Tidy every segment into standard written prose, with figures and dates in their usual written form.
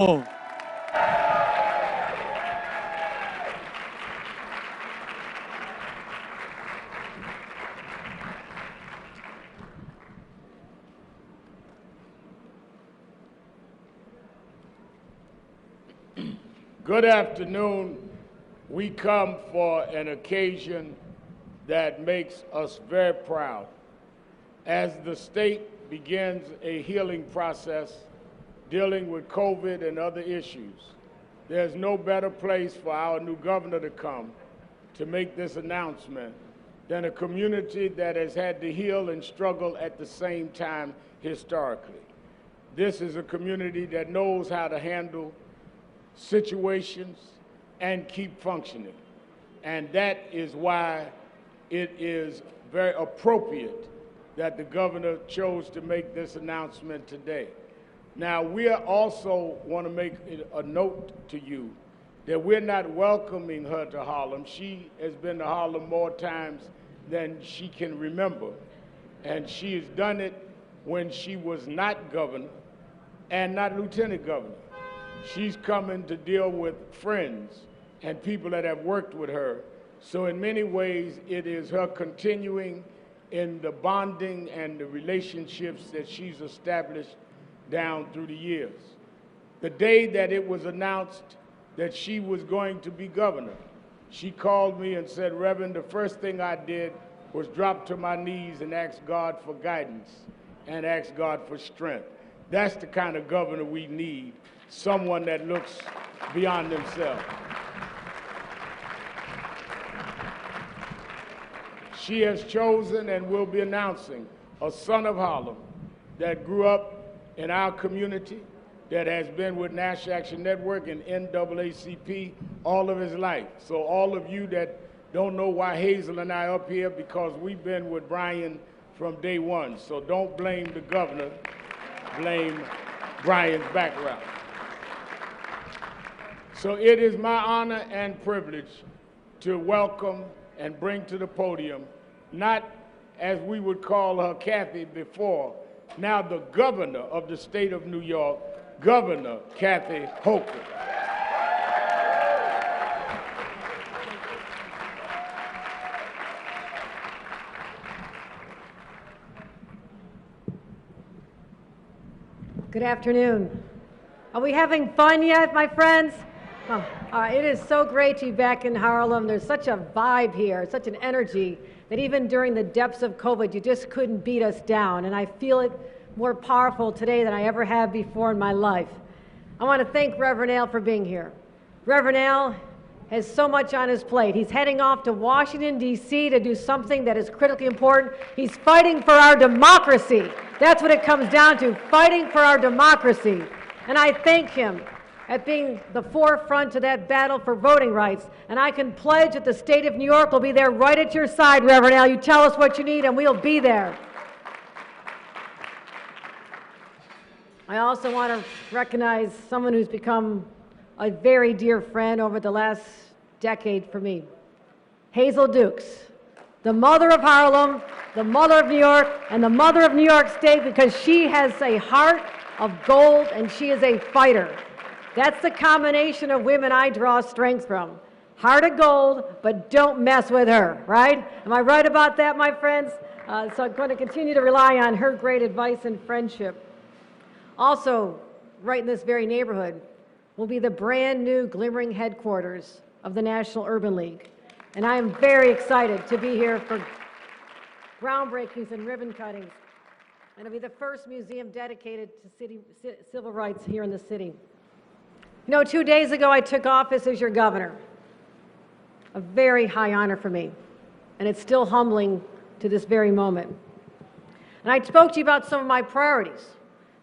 Oh, Good afternoon. We come for an occasion that makes us very proud. As the state begins a healing process dealing with COVID and other issues, there's no better place for our new governor to come to make this announcement than a community that has had to heal and struggle at the same time historically. This is a community that knows how to handle situations and keep functioning. And that is why it is very appropriate that the governor chose to make this announcement today. Now, we also want to make a note to you that we're not welcoming her to Harlem. She has been to Harlem more times than she can remember. And she has done it when she was not governor and not lieutenant governor. She's coming to deal with friends and people that have worked with her. So in many ways, it is her continuing in the bonding and the relationships that she's established down through the years. The day that it was announced that she was going to be governor, she called me and said, "Reverend, the first thing I did was drop to my knees and ask God for guidance and ask God for strength." That's the kind of governor we need. Someone that looks beyond themselves. She has chosen and will be announcing a son of Harlem that grew up in our community, that has been with National Action Network and NAACP all of his life. So all of you that don't know why Hazel and I are up here, because we've been with Brian from day one. So don't blame the governor, blame Brian's background. So it is my honor and privilege to welcome and bring to the podium, not as we would call her Kathy before, now the governor of the state of New York, Governor Kathy Hochul. Good afternoon. Are we having fun yet, my friends? Oh, it is so great to be back in Harlem. There's such a vibe here, such an energy, that even during the depths of COVID, you just couldn't beat us down. And I feel it more powerful today than I ever have before in my life. I want to thank Reverend Al for being here. Reverend Al has so much on his plate. He's heading off to Washington, D.C. to do something that is critically important. He's fighting for our democracy. That's what it comes down to, fighting for our democracy. And I thank him at being the forefront to that battle for voting rights. And I can pledge that the state of New York will be there right at your side, Reverend Al. You tell us what you need and we'll be there. I also want to recognize someone who's become a very dear friend over the last decade for me. Hazel Dukes, the mother of Harlem, the mother of New York, and the mother of New York State, because she has a heart of gold and she is a fighter. That's the combination of women I draw strength from. Heart of gold, but don't mess with her, right? Am I right about that, my friends? So I'm going to continue to rely on her great advice and friendship. Also, right in this very neighborhood, will be the brand new glimmering headquarters of the National Urban League. And I am very excited to be here for groundbreakings and ribbon cuttings. And it'll be the first museum dedicated to civil rights here in the city. You know, 2 days ago, I took office as your governor. A very high honor for me. And it's still humbling to this very moment. And I spoke to you about some of my priorities.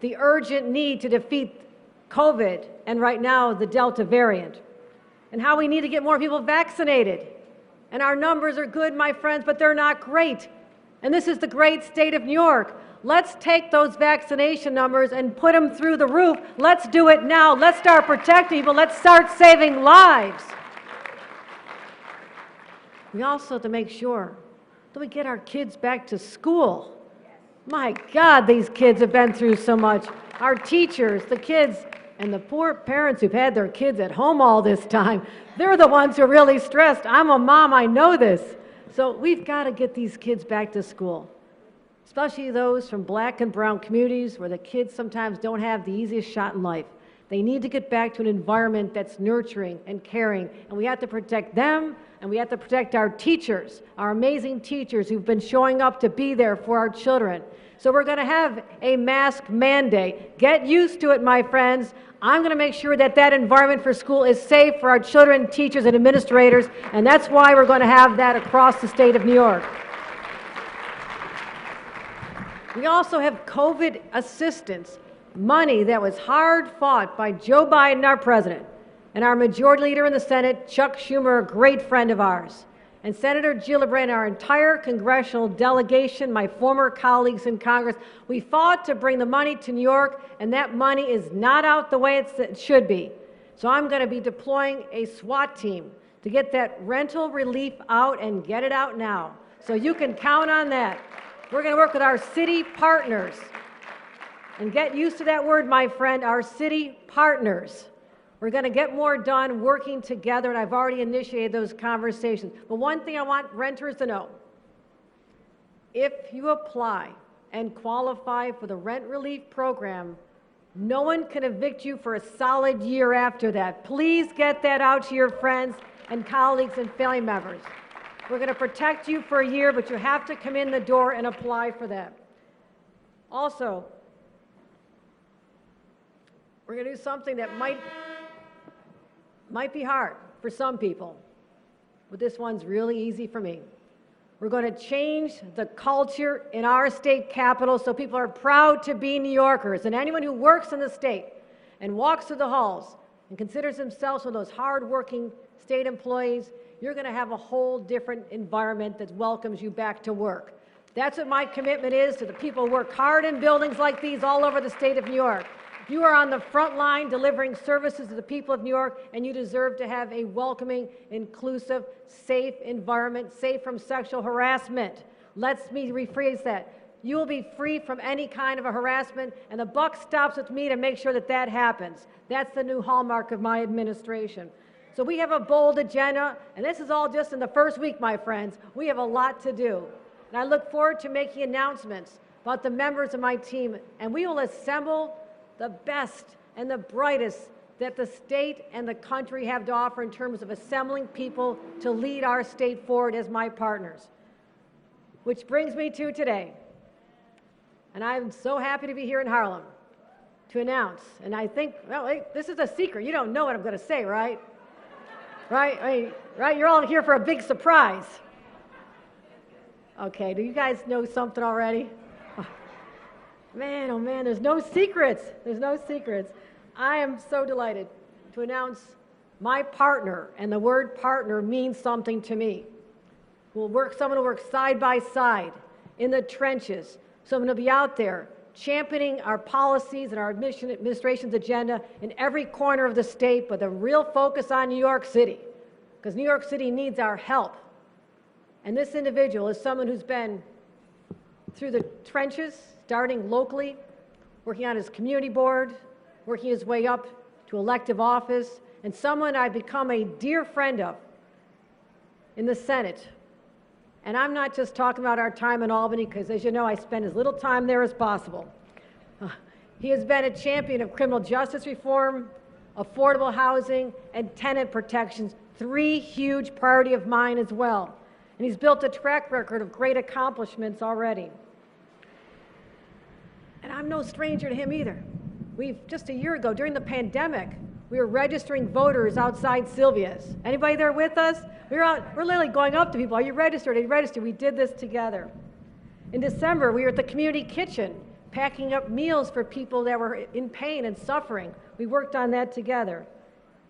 The urgent need to defeat COVID and right now the Delta variant. And how we need to get more people vaccinated. And our numbers are good, my friends, but they're not great. And this is the great state of New York. Let's take those vaccination numbers and put them through the roof. Let's do it now. Let's start protecting people. Let's start saving lives. We also have to make sure that we get our kids back to school. My God, these kids have been through so much. Our teachers, the kids, And the poor parents who've had their kids at home all this time, they're the ones who are really stressed. I'm a mom, I know this. So we've got to get these kids back to school, especially those from black and brown communities where the kids sometimes don't have the easiest shot in life. They need to get back to an environment that's nurturing and caring, and we have to protect them, and we have to protect our teachers, our amazing teachers who've been showing up to be there for our children. So we're going to have a mask mandate. Get used to it, my friends. I'm going to make sure that that environment for school is safe for our children, teachers, and administrators, and that's why we're going to have that across the state of New York. We also have COVID assistance, money that was hard fought by Joe Biden, our president, and our majority leader in the Senate, Chuck Schumer, a great friend of ours, and Senator Gillibrand, our entire congressional delegation, my former colleagues in Congress. We fought to bring the money to New York, and that money is not out the way it should be. So I'm going to be deploying a SWAT team to get that rental relief out and get it out now. So you can count on that. We're going to work with our city partners. And get used to that word, my friend, our city partners. We're going to get more done working together, and I've already initiated those conversations. But one thing I want renters to know, if you apply and qualify for the rent relief program, no one can evict you for a solid year after that. Please get that out to your friends and colleagues and family members. We're going to protect you for a year, but you have to come in the door and apply for that. Also, we're going to do something that might be hard for some people, but this one's really easy for me. We're going to change the culture in our state capital so people are proud to be New Yorkers, and anyone who works in the state and walks through the halls and considers themselves one of those hard-working state employees, you're going to have a whole different environment that welcomes you back to work. That's what my commitment is to the people who work hard in buildings like these all over the state of New York. You are on the front line delivering services to the people of New York, and you deserve to have a welcoming, inclusive, safe environment, safe from sexual harassment. Let me rephrase that. You will be free from any kind of a harassment, and the buck stops with me to make sure that that happens. That's the new hallmark of my administration. So we have a bold agenda, and this is all just in the first week, my friends. We have a lot to do. And I look forward to making announcements about the members of my team, and we will assemble the best and the brightest that the state and the country have to offer in terms of assembling people to lead our state forward as my partners. Which brings me to today, and I'm so happy to be here in Harlem to announce, and I think, well, hey, this is a secret. You don't know what I'm going to say, right? Right? You're all here for a big surprise. Okay, do you guys know something already? Man, oh man, there's no secrets. There's no secrets. I am so delighted to announce my partner, and the word partner means something to me. Someone will work side by side in the trenches. Someone will be out there championing our policies and our administration's agenda in every corner of the state, but the real focus on New York City, because New York City needs our help. And this individual is someone who's been through the trenches, starting locally, working on his community board, working his way up to elective office, and someone I've become a dear friend of in the Senate. And I'm not just talking about our time in Albany, because as you know, I spend as little time there as possible. He has been a champion of criminal justice reform, affordable housing, and tenant protections, 3 huge priorities of mine as well. And he's built a track record of great accomplishments already. And I'm no stranger to him either. Just a year ago, during the pandemic, we were registering voters outside Sylvia's. Anybody there with us? We're literally going up to people. Are you registered? Are you registered? We did this together. In December, we were at the community kitchen, packing up meals for people that were in pain and suffering. We worked on that together.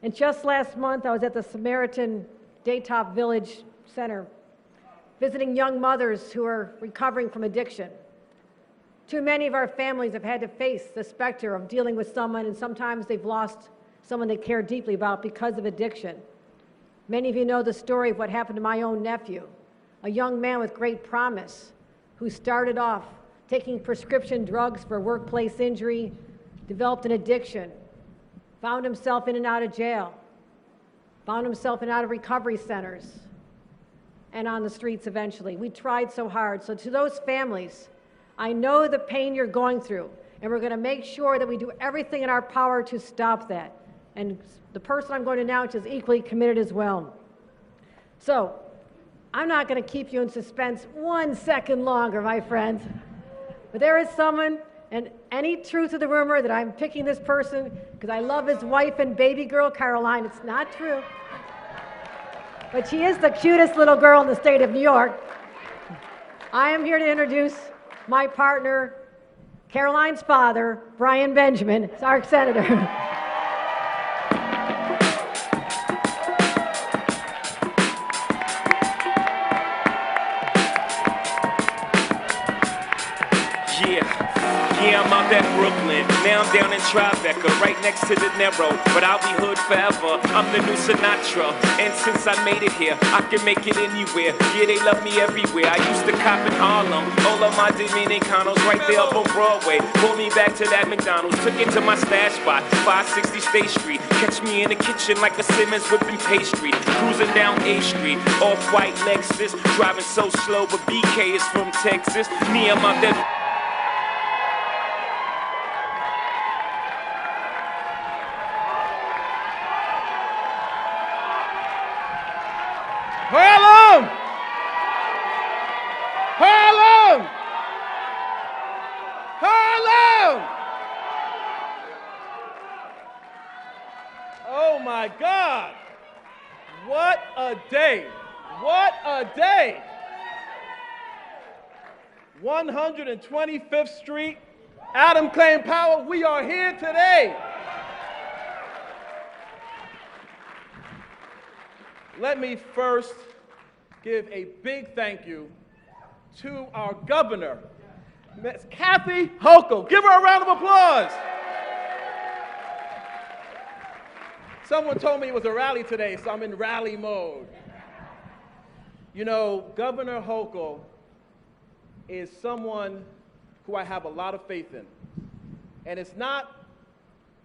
And just last month, I was at the Samaritan Daytop Village Center, visiting young mothers who are recovering from addiction. Too many of our families have had to face the specter of dealing with someone, and sometimes they've lost someone they care deeply about because of addiction. Many of you know the story of what happened to my own nephew, a young man with great promise who started off taking prescription drugs for workplace injury, developed an addiction, found himself in and out of jail, found himself in and out of recovery centers, and on the streets eventually. We tried so hard. So to those families, I know the pain you're going through, and we're going to make sure that we do everything in our power to stop that. And the person I'm going to announce is equally committed as well. So I'm not going to keep you in suspense 1 second longer, my friends. But there is someone, and any truth of the rumor that I'm picking this person because I love his wife and baby girl, Caroline, it's not true. But she is the cutest little girl in the state of New York. I am here to introduce my partner, Caroline's father, Brian Benjamin, our senator. Yeah, I'm out at Brooklyn, now I'm down in Tribeca, right next to the Narrow, but I'll be hood forever, I'm the new Sinatra, and since I made it here, I can make it anywhere, yeah, they love me everywhere, I used to cop in Harlem, all of my Dominicanos right there up on Broadway, pulled me back to that McDonald's, took it to my stash spot, 560 State Street, catch me in the kitchen like a Simmons whipping pastry, cruising down A Street, off-white Lexus, driving so slow, but BK is from Texas, me, I'm out there. Harlem! Harlem! Harlem! Oh my God! What a day! What a day! 125th Street, Adam claimed power. We are here today. Let me first give a big thank you to our governor, Ms. Kathy Hochul. Give her a round of applause. Someone told me it was a rally today, so I'm in rally mode. You know, Governor Hochul is someone who I have a lot of faith in. And it's not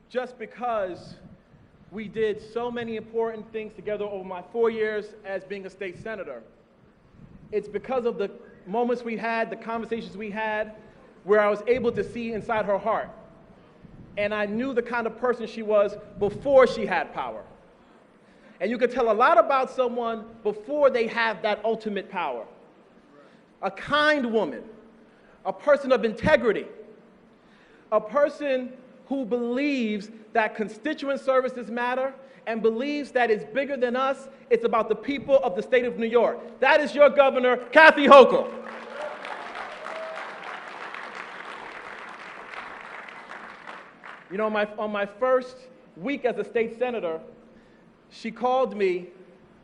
just because we did so many important things together over my 4 years as being a state senator. It's because of the moments we had, the conversations we had, where I was able to see inside her heart. And I knew the kind of person she was before she had power. And you could tell a lot about someone before they have that ultimate power. A kind woman, a person of integrity, a person who believes that constituent services matter and believes that it's bigger than us, it's about the people of the state of New York. That is your governor, Kathy Hochul. You know, on my first week as a state senator, she called me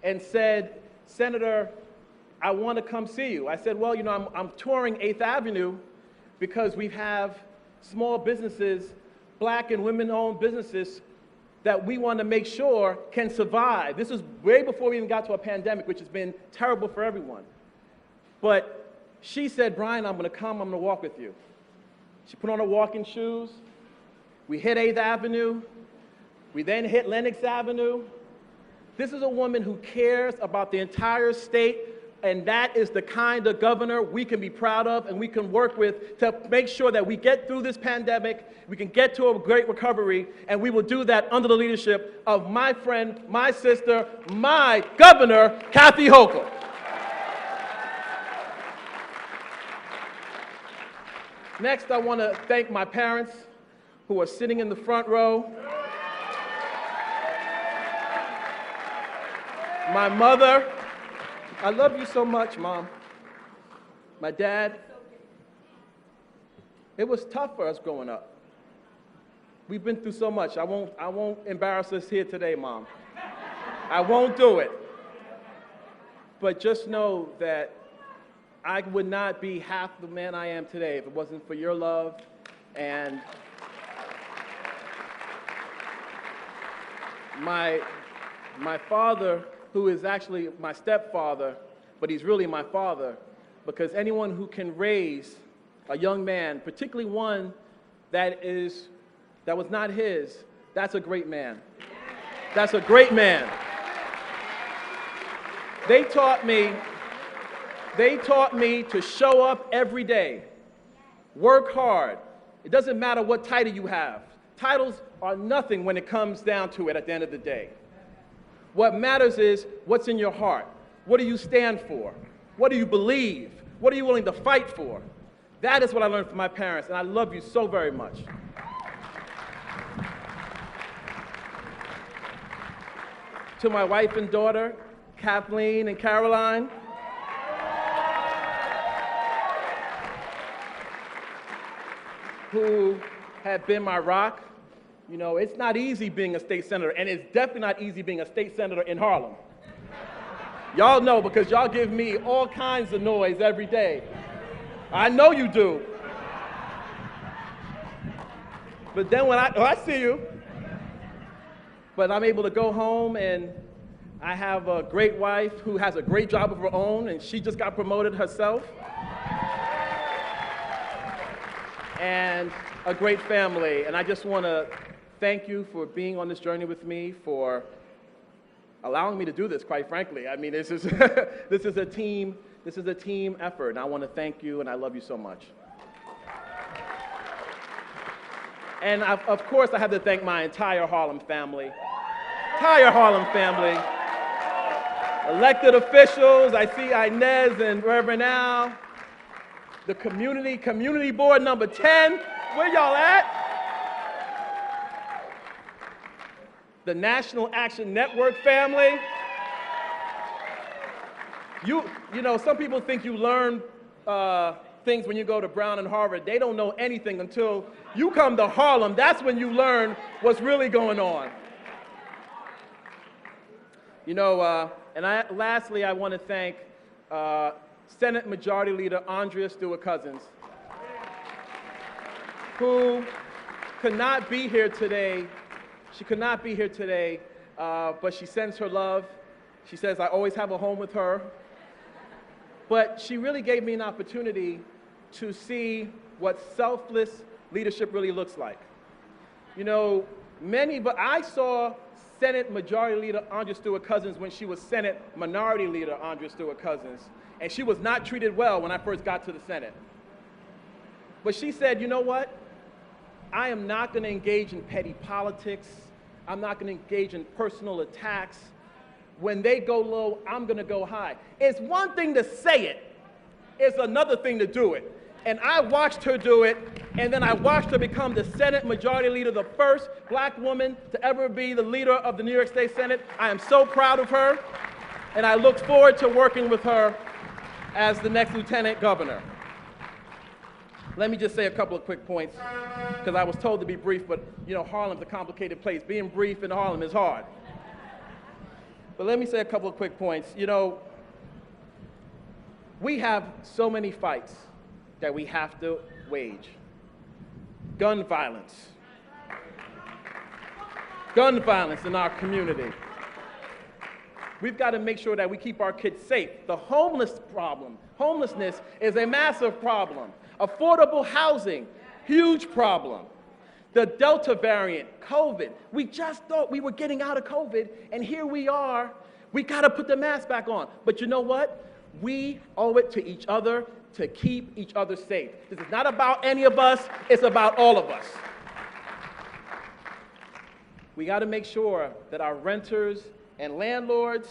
and said, "Senator, I want to come see you." I said, "Well, you know, I'm touring 8th Avenue because we have small businesses, Black and women-owned businesses that we want to make sure can survive." This was way before we even got to a pandemic, which has been terrible for everyone. But she said, "Brian, I'm going to come, I'm going to walk with you." She put on her walking shoes. We hit 8th Avenue. We then hit Lenox Avenue. This is a woman who cares about the entire state, and that is the kind of governor we can be proud of and we can work with to make sure that we get through this pandemic, we can get to a great recovery, and we will do that under the leadership of my friend, my sister, my governor, Kathy Hochul. Next, I want to thank my parents who are sitting in the front row. My mother, I love you so much, Mom. My dad, it was tough for us growing up. We've been through so much. I won't embarrass us here today, Mom. I won't do it. But just know that I would not be half the man I am today if it wasn't for your love. And my father, who is actually my stepfather, but he's really my father, because anyone who can raise a young man, particularly one that was not his, That's a great man. That's a great man. They taught me to show up every day, work hard. It doesn't matter what title you have. Titles are nothing when it comes down to it at the end of the day. What matters is what's in your heart. What do you stand for? What do you believe? What are you willing to fight for? That is what I learned from my parents, and I love you so very much. To my wife and daughter, Kathleen and Caroline, who have been my rock. You know, it's not easy being a state senator, and it's definitely not easy being a state senator in Harlem. Y'all know because y'all give me all kinds of noise every day. I know you do. But then when I see you, but I'm able to go home and I have a great wife who has a great job of her own, and she just got promoted herself. And a great family. And I just want to thank you for being on this journey with me, for allowing me to do this, quite frankly. I mean, this is a team effort, and I want to thank you, and I love you so much. And of course, I have to thank my entire Harlem family. Elected officials, I see Inez and Reverend Al. The community board number 10, where y'all at? The National Action Network family. You know, some people think you learn things when you go to Brown and Harvard. They don't know anything until you come to Harlem. That's when you learn what's really going on. You know, lastly, I want to thank Senate Majority Leader Andrea Stewart-Cousins, who could not be here today. She could not be here today, but she sends her love. She says, I always have a home with her. But she really gave me an opportunity to see what selfless leadership really looks like. You know, but I saw Senate Majority Leader Andrea Stewart-Cousins when she was Senate Minority Leader Andrea Stewart-Cousins, and she was not treated well when I first got to the Senate. But she said, you know what? I am not going to engage in petty politics. I'm not going to engage in personal attacks. When they go low, I'm going to go high. It's one thing to say it. It's another thing to do it. And I watched her do it, and then I watched her become the Senate Majority Leader, the first black woman to ever be the leader of the New York State Senate. I am so proud of her, and I look forward to working with her as the next Lieutenant Governor. Let me just say a couple of quick points, because I was told to be brief, but you know, Harlem's a complicated place. Being brief in Harlem is hard. But let me say a couple of quick points. You know, we have so many fights that we have to wage. Gun violence in our community. We've got to make sure that we keep our kids safe. The homelessness is a massive problem. Affordable housing, huge problem. The Delta variant, COVID. We just thought we were getting out of COVID, and here we are. We got to put the mask back on. But you know what? We owe it to each other to keep each other safe. This is not about any of us, it's about all of us. We got to make sure that our renters and landlords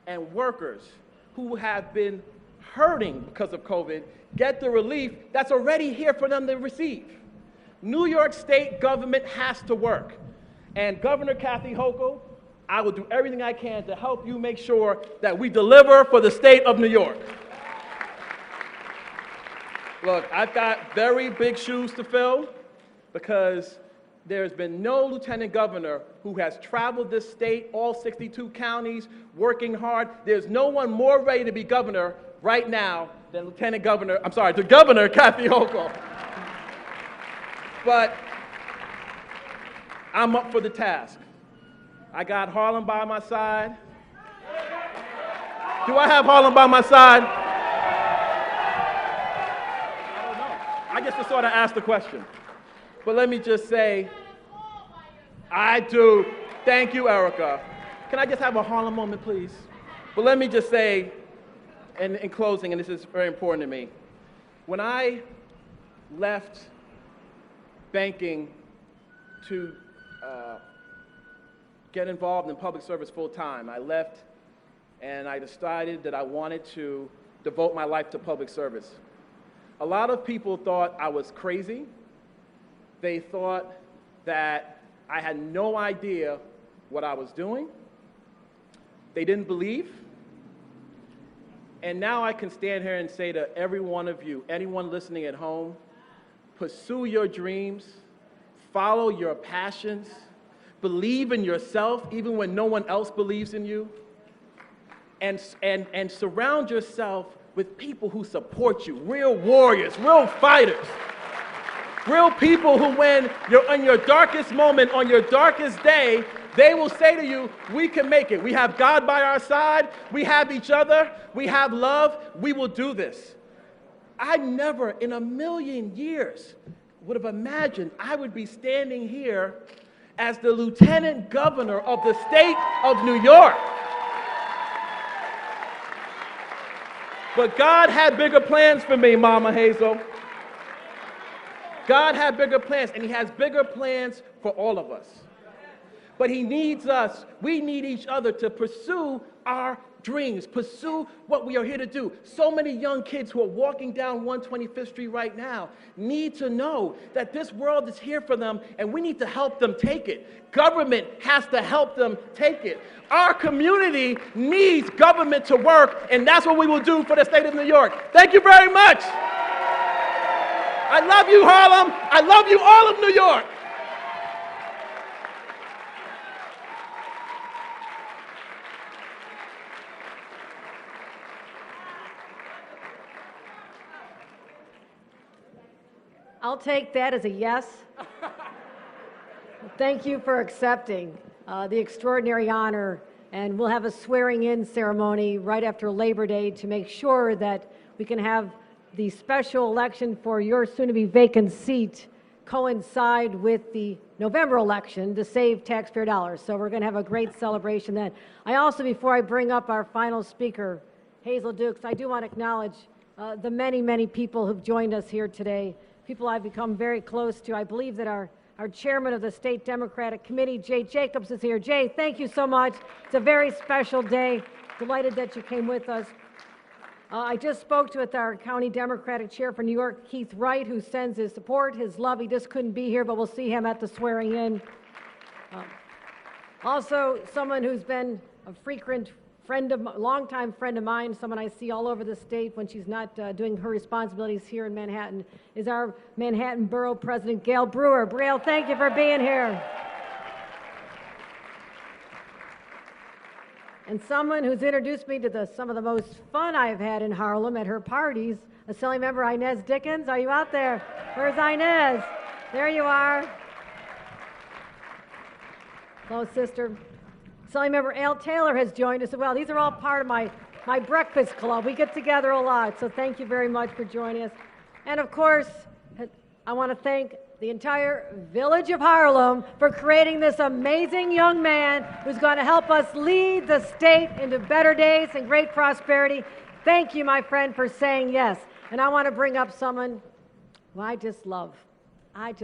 and workers who have been hurting because of COVID get the relief that's already here for them to receive. New York State government has to work. And Governor Kathy Hochul, I will do everything I can to help you make sure that we deliver for the state of New York. Look, I've got very big shoes to fill because there's been no lieutenant governor who has traveled this state, all 62 counties, working hard. There's no one more ready to be governor right now than the Governor Kathy Hochul. But I'm up for the task. I got Harlem by my side. Do I have Harlem by my side? I don't know. I just sort of asked the question. But let me just say, I do. Thank you, Erica. Can I just have a Harlem moment, please? But let me just say, in closing, and this is very important to me, when I left banking to get involved in public service full time, I left and I decided that I wanted to devote my life to public service. A lot of people thought I was crazy. They thought that I had no idea what I was doing. They didn't believe. And now I can stand here and say to every one of you, anyone listening at home, pursue your dreams, follow your passions, believe in yourself even when no one else believes in you, and surround yourself with people who support you, real warriors, real fighters, real people who when you're on your darkest moment, on your darkest day, they will say to you, we can make it. We have God by our side. We have each other. We have love. We will do this. I never in a million years would have imagined I would be standing here as the lieutenant governor of the state of New York. But God had bigger plans for me, Mama Hazel. God had bigger plans, and He has bigger plans for all of us. But He needs us. We need each other to pursue our dreams, pursue what we are here to do. So many young kids who are walking down 125th Street right now need to know that this world is here for them, and we need to help them take it. Government has to help them take it. Our community needs government to work, and that's what we will do for the state of New York. Thank you very much. I love you, Harlem. I love you, all of New York. I'll take that as a yes. Thank you for accepting the extraordinary honor, and we'll have a swearing-in ceremony right after Labor Day to make sure that we can have the special election for your soon-to-be vacant seat coincide with the November election to save taxpayer dollars. So we're going to have a great celebration then. I also, before I bring up our final speaker, Hazel Dukes, I do want to acknowledge the many, many people who've joined us here today, people I've become very close to. I believe that our chairman of the State Democratic Committee, Jay Jacobs, is here. Jay, thank you so much. It's a very special day. Delighted that you came with us. I just spoke with our county Democratic chair for New York, Keith Wright, who sends his support, his love. He just couldn't be here, but we'll see him at the swearing in. Also, someone who's been a frequent friend of, longtime friend of mine, someone I see all over the state when she's not doing her responsibilities here in Manhattan, is our Manhattan Borough President, Gail Brewer. Gail, thank you for being here. And someone who's introduced me to some of the most fun I've had in Harlem at her parties, Assembly Member Inez Dickens. Are you out there? Where's Inez? There you are. Hello, sister. Assembly Member Al Taylor has joined us as well. These are all part of my breakfast club. We get together a lot, so thank you very much for joining us. And of course, I want to thank the entire village of Harlem for creating this amazing young man who's going to help us lead the state into better days and great prosperity. Thank you, my friend, for saying yes. And I want to bring up someone who I just love. I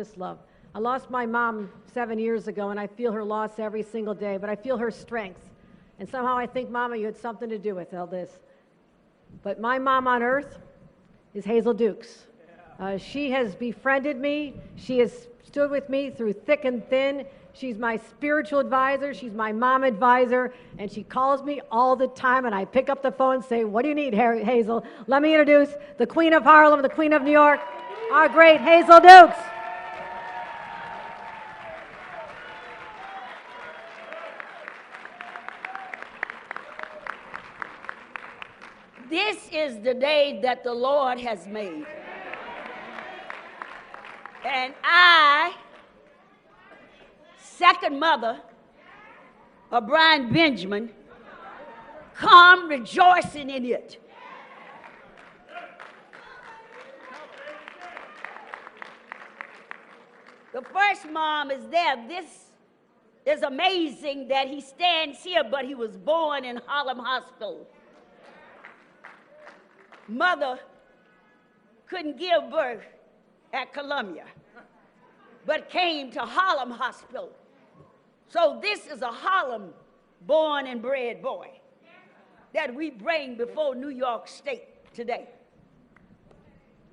lost my mom 7 years ago, and I feel her loss every single day, but I feel her strength. And somehow I think, Mama, you had something to do with all this. But my mom on earth is Hazel Dukes. She has befriended me. She has stood with me through thick and thin. She's my spiritual advisor. She's my mom advisor. And she calls me all the time, and I pick up the phone and say, what do you need, Hazel? Let me introduce the Queen of Harlem, the Queen of New York, our great Hazel Dukes. This is the day that the Lord has made. And I, second mother of Brian Benjamin, come rejoicing in it. The first mom is there. This It's amazing that he stands here, but he was born in Harlem Hospital. Mother couldn't give birth at Columbia, but came to Harlem Hospital. So this is a Harlem born and bred boy that we bring before New York State today.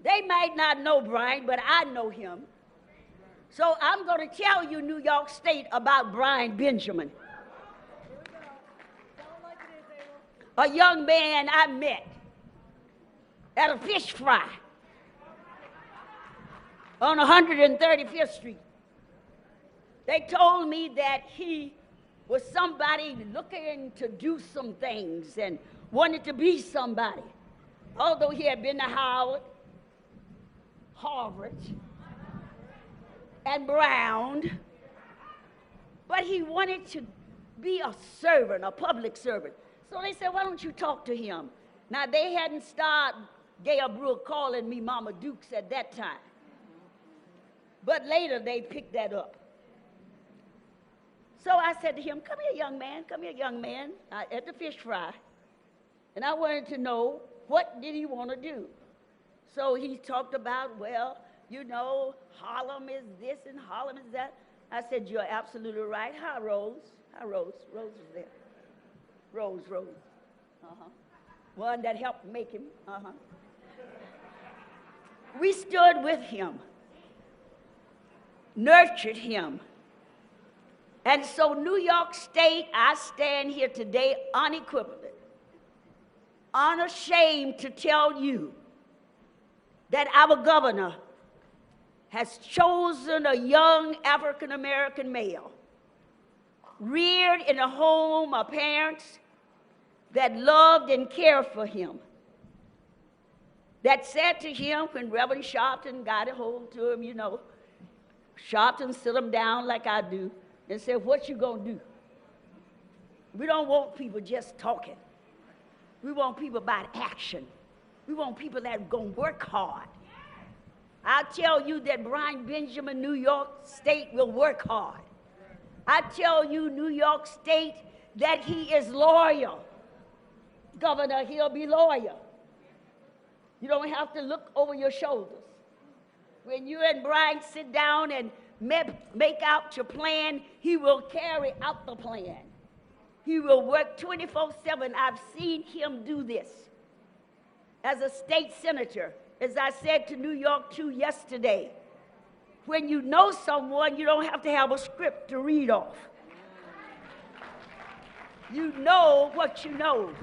They might not know Brian, but I know him. So I'm going to tell you, New York State, about Brian Benjamin. A young man I met at a fish fry on 135th Street. They told me that he was somebody looking to do some things and wanted to be somebody. Although he had been to Howard, Harvard, and Brown, but he wanted to be a servant, a public servant. So they said, why don't you talk to him? Now, they hadn't started Gail Brewer calling me Mama Dukes at that time. But later, they picked that up. So I said to him, come here, young man, at the fish fry. And I wanted to know, what did he want to do? So he talked about, well, you know, Harlem is this and Harlem is that. I said, you're absolutely right. Hi, Rose. Hi, Rose. Rose was there. Rose. One that helped make him. We stood with him, nurtured him. And so New York State, I stand here today unequivocally, unashamed to tell you that our governor has chosen a young African-American male, reared in a home of parents that loved and cared for him, that said to him when Reverend Sharpton got a hold to him, you know, Sharpton sit him down like I do and said, what you gonna do? We don't want people just talking. We want people about action. We want people that are gonna work hard. I tell you that Brian Benjamin, New York State, will work hard. I tell you, New York State, that he is loyal. Governor, he'll be loyal. You don't have to look over your shoulders. When you and Brian sit down and make out your plan, he will carry out the plan. He will work 24/7. I've seen him do this. As a state senator, as I said to New York 2 yesterday, when you know someone, you don't have to have a script to read off. You know what you know.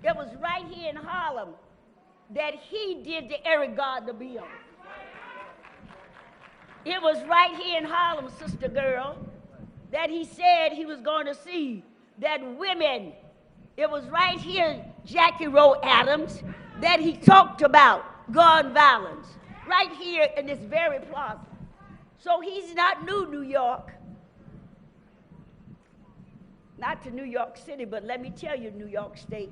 It was right here in Harlem that he did the Eric Gardner bill. It was right here in Harlem, sister girl, that he said he was going to see that women, it was right here, Jackie Rowe Adams, that he talked about gun violence, right here in this very plaza. So he's not New York, not to New York City, but let me tell you, New York State,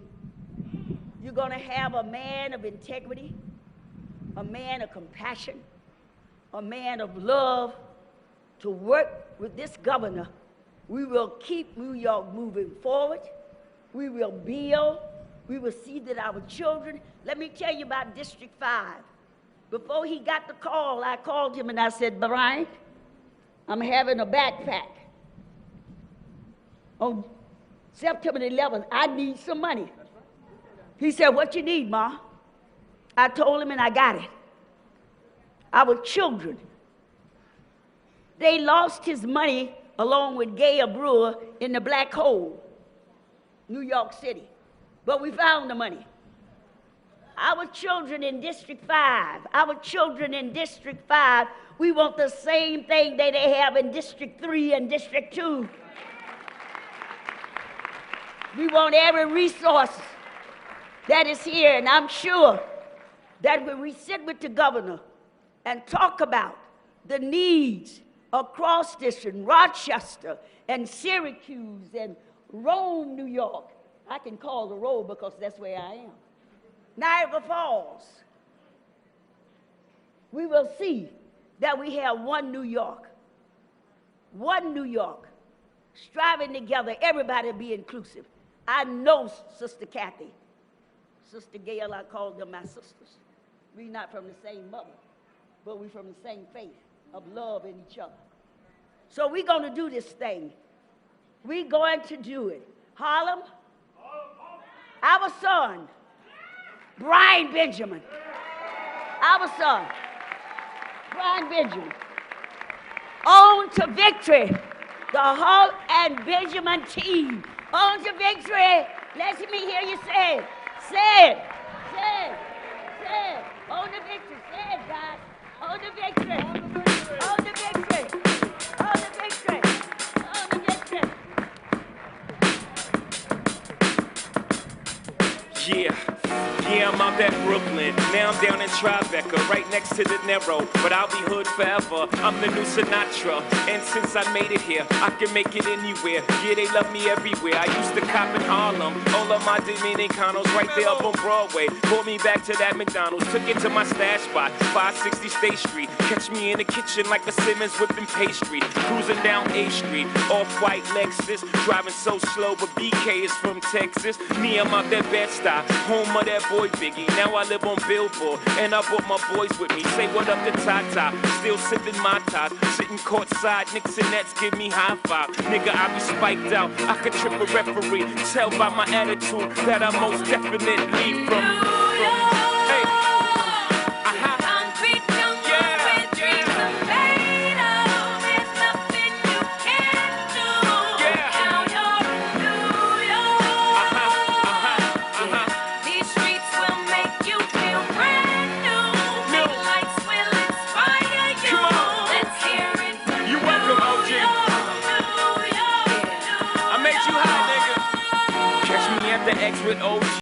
you're going to have a man of integrity, a man of compassion, a man of love to work with this governor. We will keep New York moving forward. We will build. We will see that our children, let me tell you about District 5. Before he got the call, I called him and I said, Brian, I'm having a backpack. On September 11th, I need some money. He said, what you need, Ma? I told him and I got it. Our children, they lost his money along with Gail Brewer in the black hole, New York City. But we found the money. Our children in District 5, we want the same thing that they have in District 3 and District 2. We want every resource that is here, and I'm sure that when we sit with the governor and talk about the needs across district, Rochester and Syracuse and Rome, New York, I can call the road because that's where I am. Niagara Falls. We will see that we have one New York striving together, everybody be inclusive. I know Sister Kathy, Sister Gail, I call them my sisters. We're not from the same mother, but we're from the same faith of love in each other. So we're going to do this thing. We're going to do it. Harlem, our son, Brian Benjamin, our son, Brian Benjamin, on to victory. The Holt and Benjamin team, on to victory. Let me hear you say it. Say it. Say it. Say it. On to victory. Say it, guys. On to victory. On to victory. On to victory. On to victory. Yeah, I'm out at Brooklyn. Now I'm down in Tribeca, right next to the Narrow. But I'll be hood forever. I'm the new Sinatra. And since I made it here, I can make it anywhere. Yeah, they love me everywhere. I used to cop in Harlem. All of my Dominicanos right there up on Broadway. Pulled me back to that McDonald's. Took it to my stash spot, 560 State Street. Catch me in the kitchen like a Simmons whipping pastry. Cruising down A Street, off-white Lexus. Driving so slow, but BK is from Texas. Me, I'm out that Bed-Stuy, home of that boy Biggie. Now I live on Billboard, and I brought my boys with me. Say what up to Tata, still sipping my ties. Sitting courtside, Knicks and Nets give me high five. Nigga, I be spiked out, I could trip a referee. Tell by my attitude that I most definitely from hey. The X with OG.